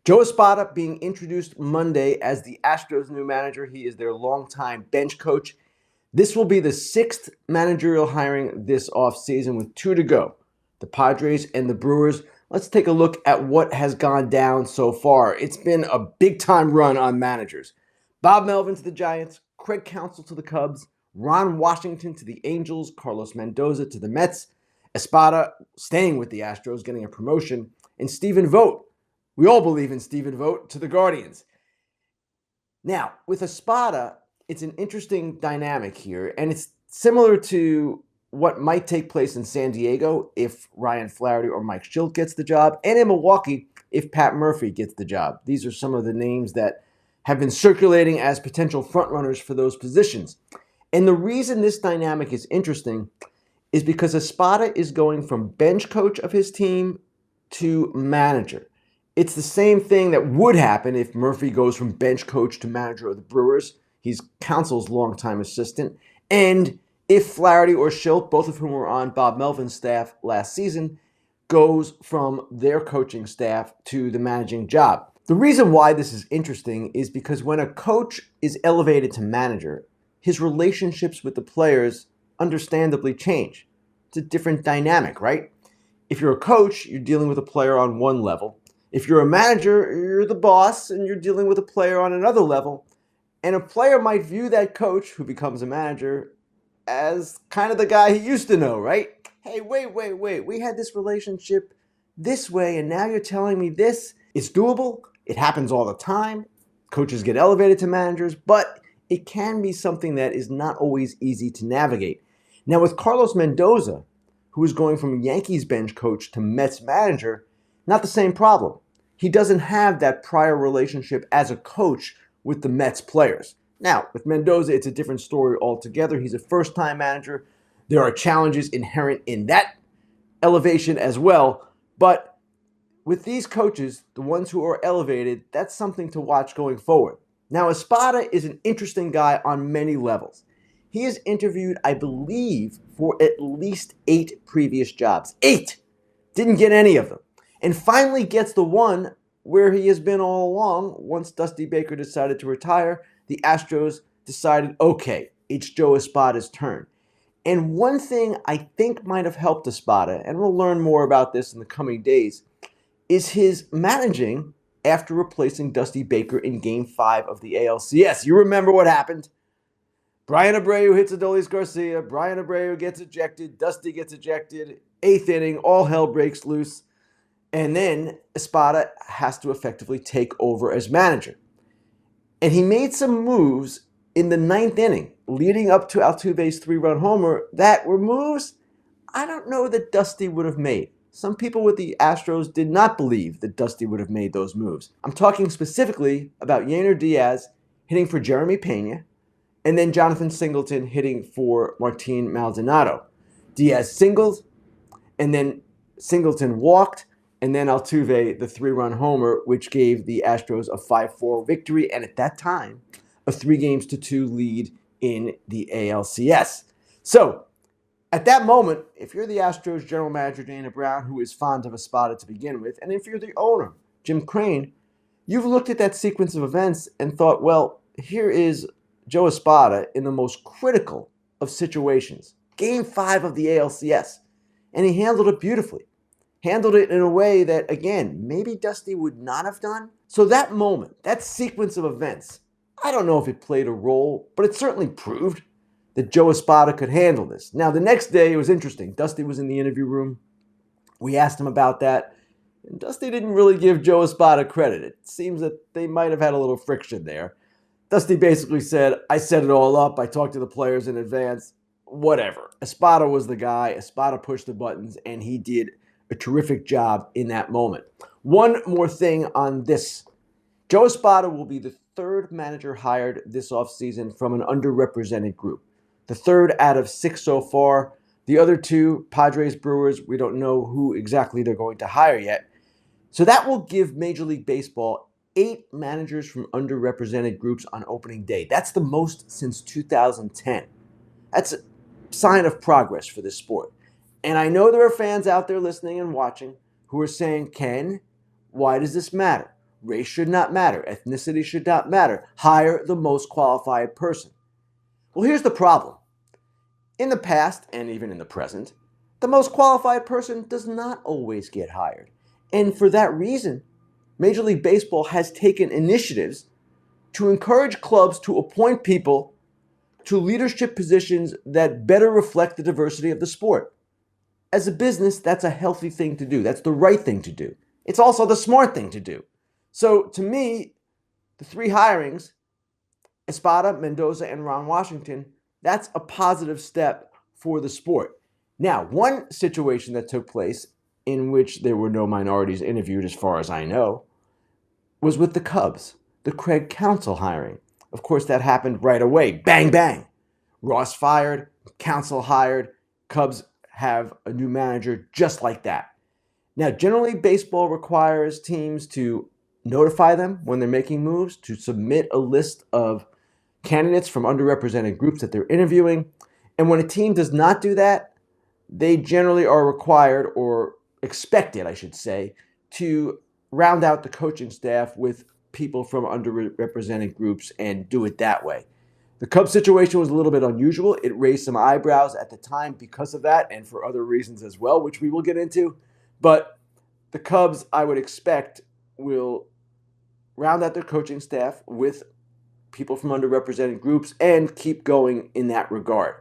Joe Espada being introduced Monday as the Astros' new manager. He is their longtime bench coach. This will be the sixth managerial hiring this offseason with two to go, the Padres and the Brewers. Let's take a look at what has gone down so far. It's been a big-time run on managers. Bob Melvin to the Giants, Craig Counsell to the Cubs, Ron Washington to the Angels, Carlos Mendoza to the Mets, Espada staying with the Astros, getting a promotion, and Stephen Vogt. We all believe in Stephen Vogt to the Guardians. Now, with Espada, it's an interesting dynamic here, and it's similar to what might take place in San Diego if Ryan Flaherty or Mike Shildt gets the job, and in Milwaukee if Pat Murphy gets the job. These are some of the names that have been circulating as potential frontrunners for those positions. And the reason this dynamic is interesting is because Espada is going from bench coach of his team to manager. It's the same thing that would happen if Murphy goes from bench coach to manager of the Brewers. He's Counsell's longtime assistant. And if Flaherty or Shildt, both of whom were on Bob Melvin's staff last season, goes from their coaching staff to the managing job. The reason why this is interesting is because when a coach is elevated to manager, his relationships with the players understandably change. It's a different dynamic, right? If you're a coach, you're dealing with a player on one level. If you're a manager, you're the boss and you're dealing with a player on another level. And a player might view that coach who becomes a manager as kind of the guy he used to know, right? Hey, wait. We had this relationship this way and now you're telling me this. It's doable. It happens all the time. Coaches get elevated to managers, but it can be something that is not always easy to navigate. Now with Carlos Mendoza, who is going from Yankees bench coach to Mets manager, not the same problem. He doesn't have that prior relationship as a coach with the Mets players. Now, with Mendoza, it's a different story altogether. He's a first-time manager. There are challenges inherent in that elevation as well. But with these coaches, the ones who are elevated, that's something to watch going forward. Now, Espada is an interesting guy on many levels. He has interviewed, I believe, for at least 8 previous jobs. 8! Didn't get any of them. And finally gets the one where he has been all along. Once Dusty Baker decided to retire, the Astros decided, okay, it's Joe Espada's turn. And one thing I think might have helped Espada, and we'll learn more about this in the coming days, is his managing after replacing Dusty Baker in Game 5 of the ALCS. You remember what happened? Brian Abreu hits Adolis Garcia. Brian Abreu gets ejected. Dusty gets ejected. 8th inning, all hell breaks loose. And then Espada has to effectively take over as manager. And he made some moves in the 9th inning, leading up to Altuve's 3-run homer, that were moves I don't know that Dusty would have made. Some people with the Astros did not believe that Dusty would have made those moves. I'm talking specifically about Yainer Diaz hitting for Jeremy Pena, and then Jonathan Singleton hitting for Martin Maldonado. Diaz singled, and then Singleton walked, and then Altuve, the 3-run homer, which gave the Astros a 5-4 victory, and at that time, a 3-2 lead in the ALCS. So, at that moment, if you're the Astros general manager, Dana Brown, who is fond of Espada to begin with, and if you're the owner, Jim Crane, you've looked at that sequence of events and thought, well, here is Joe Espada in the most critical of situations. Game 5 of the ALCS. And he handled it beautifully. Handled it in a way that, again, maybe Dusty would not have done. So that moment, that sequence of events, I don't know if it played a role, but it certainly proved that Joe Espada could handle this. Now, the next day, it was interesting. Dusty was in the interview room. We asked him about that. And Dusty didn't really give Joe Espada credit. It seems that they might have had a little friction there. Dusty basically said, I set it all up. I talked to the players in advance. Whatever. Espada was the guy. Espada pushed the buttons, and he did a terrific job in that moment. One more thing on this. Joe Espada will be the 3rd manager hired this offseason from an underrepresented group. The 3rd out of 6 so far. The other 2, Padres, Brewers, we don't know who exactly they're going to hire yet. So that will give Major League Baseball 8 managers from underrepresented groups on opening day. That's the most since 2010. That's a sign of progress for this sport. And I know there are fans out there listening and watching who are saying, Ken, why does this matter? Race should not matter. Ethnicity should not matter. Hire the most qualified person. Well, here's the problem. In the past, and even in the present, the most qualified person does not always get hired. And for that reason, Major League Baseball has taken initiatives to encourage clubs to appoint people to leadership positions that better reflect the diversity of the sport. As a business, that's a healthy thing to do. That's the right thing to do. It's also the smart thing to do. So to me, the three hirings, Espada, Mendoza, and Ron Washington, that's a positive step for the sport. Now, one situation that took place in which there were no minorities interviewed, as far as I know, was with the Cubs, the Craig Counsell hiring. Of course, that happened right away. Bang, bang. Ross fired, Counsell hired, Cubs have a new manager just like that. Now, generally, baseball requires teams to notify them when they're making moves, to submit a list of candidates from underrepresented groups that they're interviewing. And when a team does not do that, they generally are required, or expected, I should say, to round out the coaching staff with people from underrepresented groups and do it that way. The Cubs situation was a little bit unusual. It raised some eyebrows at the time because of that and for other reasons as well, which we will get into. But the Cubs, I would expect, will round out their coaching staff with people from underrepresented groups and keep going in that regard.